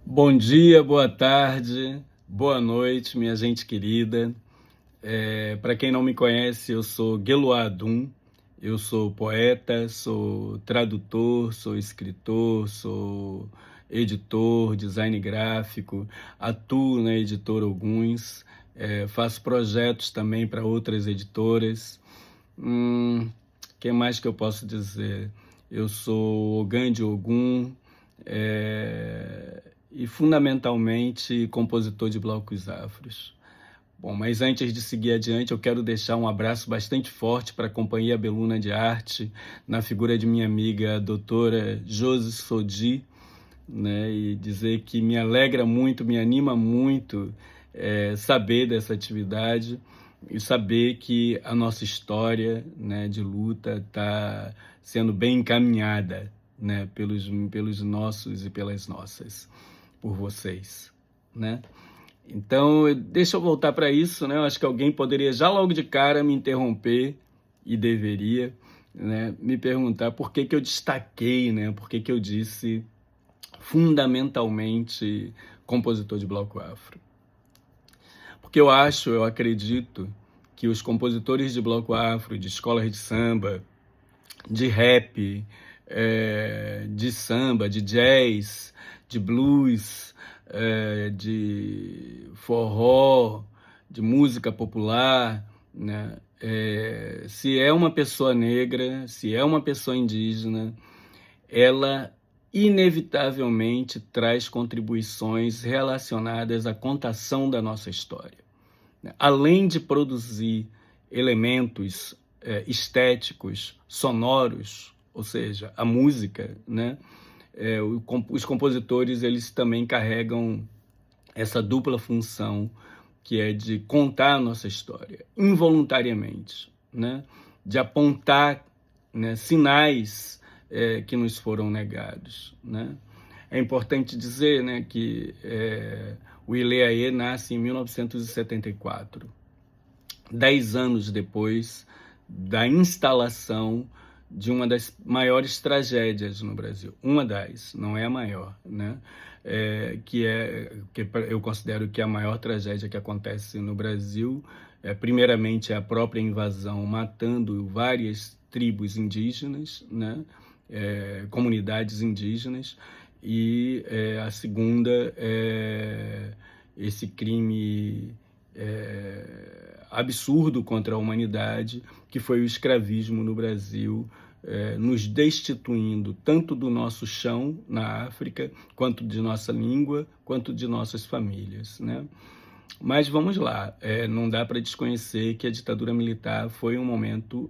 Bom dia, boa tarde, boa noite, minha gente querida. Para quem não me conhece, eu sou Gueluá Adum, eu sou poeta, sou tradutor, sou escritor, sou editor, design gráfico, atuo na editora Alguns, faço projetos também para outras editoras. Que mais que eu posso dizer? Eu sou Ogã de Ogum, e fundamentalmente compositor de blocos afros. Bom, mas antes de seguir adiante, eu quero deixar um abraço bastante forte para a Companhia Beluna de Arte, na figura de minha amiga a doutora Josi Sodi, né, e dizer que me alegra muito, me anima muito saber dessa atividade e saber que a nossa história, né, de luta está sendo bem encaminhada, né, pelos nossos e pelas nossas, por vocês, né? Então, deixa eu voltar para isso, né? Eu acho que alguém poderia já logo de cara me interromper, e deveria, né, me perguntar por que eu destaquei, né? Por que eu disse fundamentalmente compositor de bloco afro. Porque eu acredito que os compositores de bloco afro, de escolas de samba, de rap, de samba, de jazz, de blues, de forró, de música popular, né? Se é uma pessoa negra, se é uma pessoa indígena, ela inevitavelmente traz contribuições relacionadas à contação da nossa história. Além de produzir elementos estéticos, sonoros, ou seja, a música, né? Os compositores eles também carregam essa dupla função, que é de contar a nossa história involuntariamente, né? De apontar, né, sinais que nos foram negados, né? É importante dizer, né, que o Ileaê nasce em 1974, 10 anos depois da instalação de uma das maiores tragédias no Brasil. Uma das, não é a maior, né? Que eu considero que é a maior tragédia que acontece no Brasil. Primeiramente, a própria invasão matando várias tribos indígenas, né? Comunidades indígenas, e a segunda é esse crime absurdo contra a humanidade, que foi o escravismo no Brasil, nos destituindo tanto do nosso chão na África, quanto de nossa língua, quanto de nossas famílias, né? Mas vamos lá, não dá para desconhecer que a ditadura militar foi um momento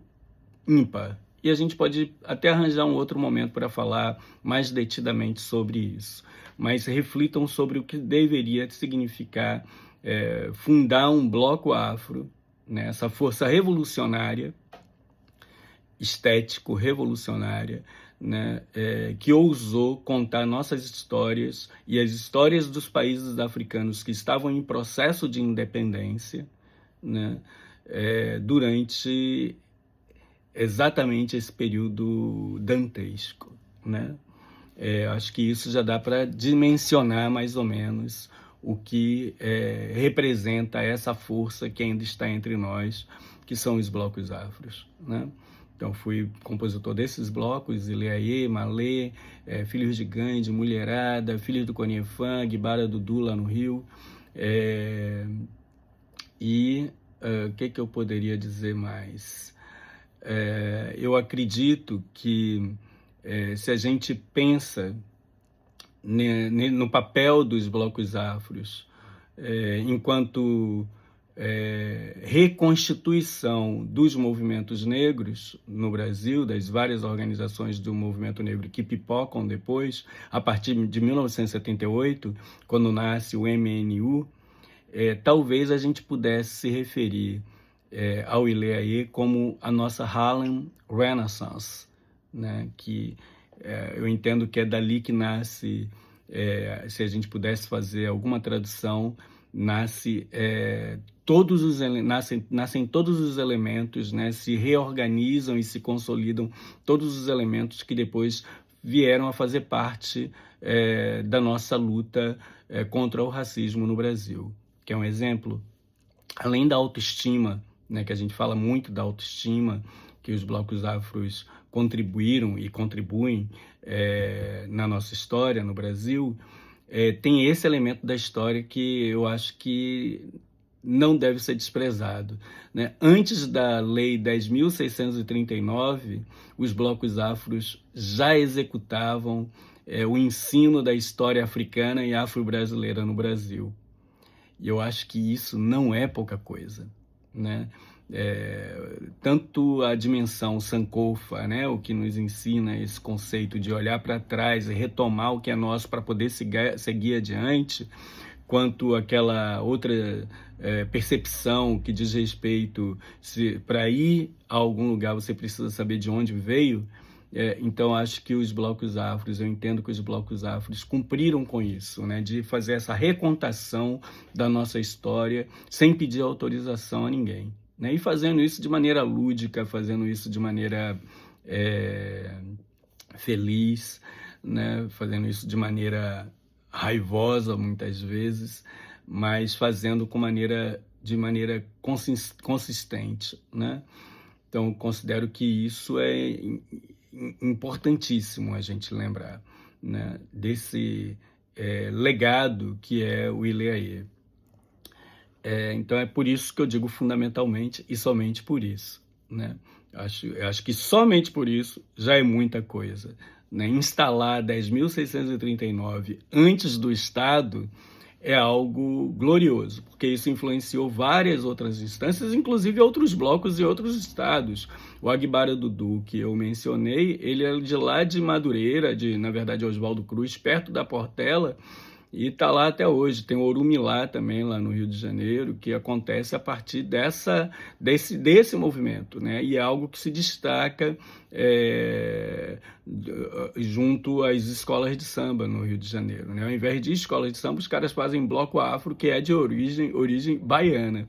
ímpar. E a gente pode até arranjar um outro momento para falar mais detidamente sobre isso. Mas reflitam sobre o que deveria significar fundar um bloco afro, né, essa força revolucionária, estético-revolucionária, né, que ousou contar nossas histórias e as histórias dos países africanos que estavam em processo de independência, né, durante exatamente esse período dantesco, né? Acho que isso já dá para dimensionar mais ou menos o que representa essa força que ainda está entre nós, que são os blocos afros, né? Então, fui compositor desses blocos, Ileaê, Malê, Filhos de Gandhi, Mulherada, Filhos do Conhefã, Guibara Dudu, lá no Rio. O que eu poderia dizer mais? Eu acredito que se a gente pensa no papel dos blocos afros enquanto reconstituição dos movimentos negros no Brasil, das várias organizações do movimento negro que pipocam depois, a partir de 1978, quando nasce o MNU, talvez a gente pudesse se referir ao Ileaê como a nossa Harlem Renaissance, né? Que eu entendo que é dali que nasce, se a gente pudesse fazer alguma tradução, nascem todos os elementos, né? Se reorganizam e se consolidam todos os elementos que depois vieram a fazer parte da nossa luta contra o racismo no Brasil. Que é um exemplo, além da autoestima, né, que a gente fala muito da autoestima, que os blocos afros contribuíram e contribuem na nossa história no Brasil, tem esse elemento da história que eu acho que não deve ser desprezado, né? Antes da Lei 10.639, os blocos afros já executavam o ensino da história africana e afro-brasileira no Brasil. E eu acho que isso não é pouca coisa, né? Tanto a dimensão Sankofa, né, o que nos ensina esse conceito de olhar para trás e retomar o que é nosso para poder seguir adiante, quanto aquela outra percepção que diz respeito, para ir a algum lugar você precisa saber de onde veio. Então acho que os blocos afros, eu entendo que os blocos afros cumpriram com isso, né, de fazer essa recontação da nossa história sem pedir autorização a ninguém, né, e fazendo isso de maneira lúdica, fazendo isso de maneira feliz, né, fazendo isso de maneira raivosa muitas vezes, mas fazendo de maneira consistente, né? Então considero que isso é importantíssimo a gente lembrar, né, desse legado que é o Ileaê. Então é por isso que eu digo fundamentalmente e somente por isso, né? Eu acho que somente por isso já é muita coisa, né? Instalar 10.639 antes do Estado é algo glorioso, porque isso influenciou várias outras instâncias, inclusive outros blocos e outros estados. O Agbara Dudu, que eu mencionei, ele é de lá de Madureira, na verdade, Oswaldo Cruz, perto da Portela, e está lá até hoje. Tem o Orumilá também, lá no Rio de Janeiro, que acontece a partir desse movimento, né? E é algo que se destaca junto às escolas de samba no Rio de Janeiro, né? Ao invés de escolas de samba, os caras fazem bloco afro, que é de origem baiana,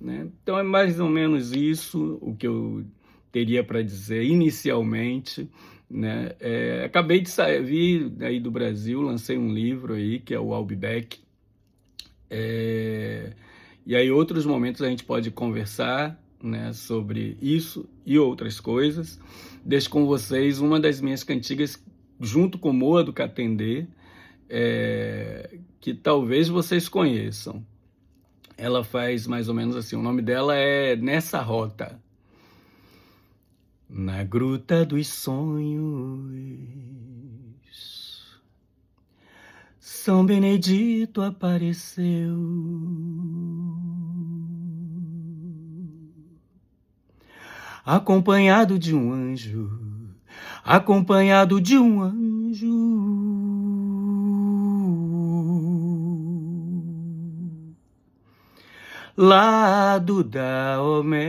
né? Então é mais ou menos isso o que eu teria para dizer inicialmente, né? Acabei de vir aí do Brasil, lancei um livro aí que é o I'll Be Back, e aí outros momentos a gente pode conversar, né, sobre isso e outras coisas. Deixo com vocês uma das minhas cantigas junto com Moa do Catendê, que talvez vocês conheçam. Ela faz mais ou menos assim, o nome dela é Nessa Rota. Na gruta dos sonhos, São Benedito apareceu, acompanhado de um anjo, acompanhado de um anjo. Lá do Daomé,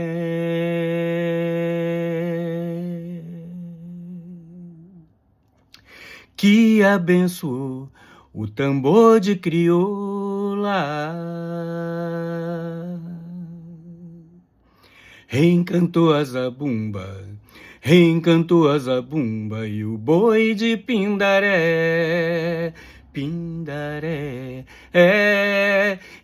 que abençoou o tambor de crioula, reencantou a zabumba, reencantou a zabumba e o boi de Pindaré, Pindaré,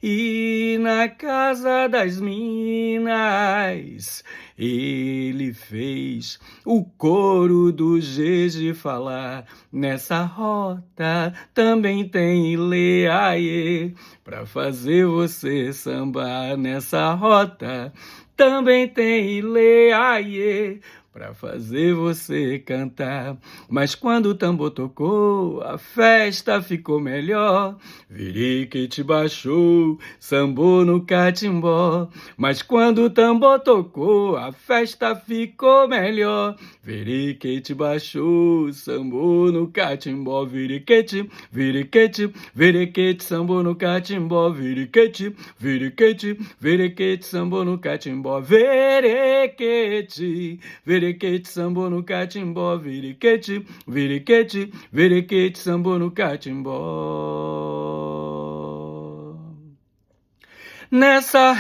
e na casa das minas ele fez o coro do Jeje falar. Nessa rota também tem Ileaê pra fazer você sambar. Nessa rota também tem Ileaê pra fazer você cantar. Mas quando o tambor tocou, a festa ficou melhor. Viriquete baixou, sambou no catimbó. Mas quando o tambor tocou, a festa ficou melhor. Viriquete baixou, sambou no catimbó. Viriquete, viriquete, viriquete, sambou no catimbó. Viriquete, viriquete, viriquete, sambou no catimbó. Verequete, viriquete, sambou no catimbó. Viriquete, viriquete, viriquete, sambou no catimbó. nessa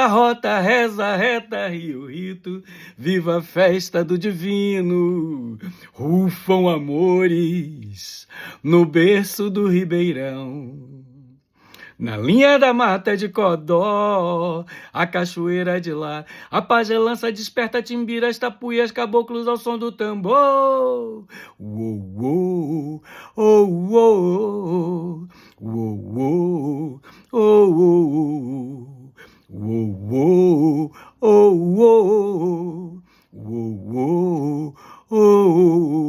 rota, reza reta, rio rito, viva a festa do divino, rufam amores no berço do Ribeirão. Na linha da mata de Codó, a cachoeira de lá, a pagelança desperta timbiras, tapuias, caboclos ao som do tambor. Uou, uou, uou, uou, uou, uou, uou, uou, uou, uou.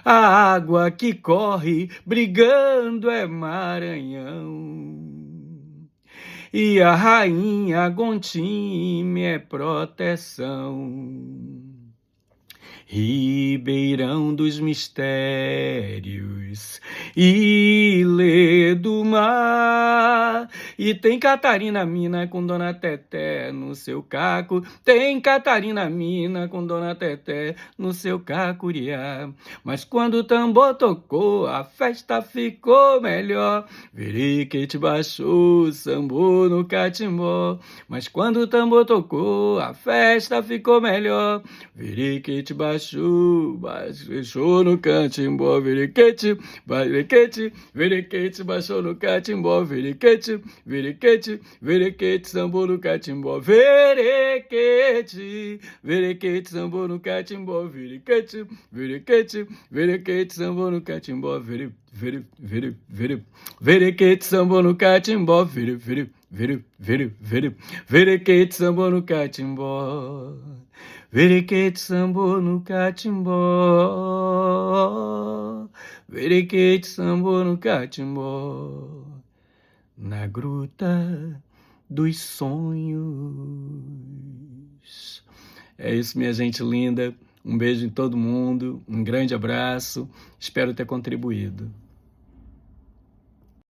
A água que corre brigando é Maranhão, e a rainha Gontime é proteção. Ribeirão dos mistérios, ilha do mar. E tem Catarina Mina com Dona Teté no seu caco, tem Catarina Mina com Dona Teté no seu cacuriá. Mas quando o tambor tocou, a festa ficou melhor. Veriquete baixou, sambou no catimbó. Mas quando o tambor tocou, a festa ficou melhor. Veriquete baixou, baixou no catimbó, veriquete, veriquete, veriquete, baixou no catimbó, veriquete, veriquete, veriquete, sambou no catimbó, veriquete, veriquete, sambou no catimbó, veriquete, veriquete, veriquete, sambou no catimbó, veriquete, sambou no catimbó, veriquete, sambou no catimbó. Veriquete sambou no catimbó, veriquete sambou no catimbó, na gruta dos sonhos. É isso, minha gente linda. Um beijo em todo mundo, um grande abraço. Espero ter contribuído.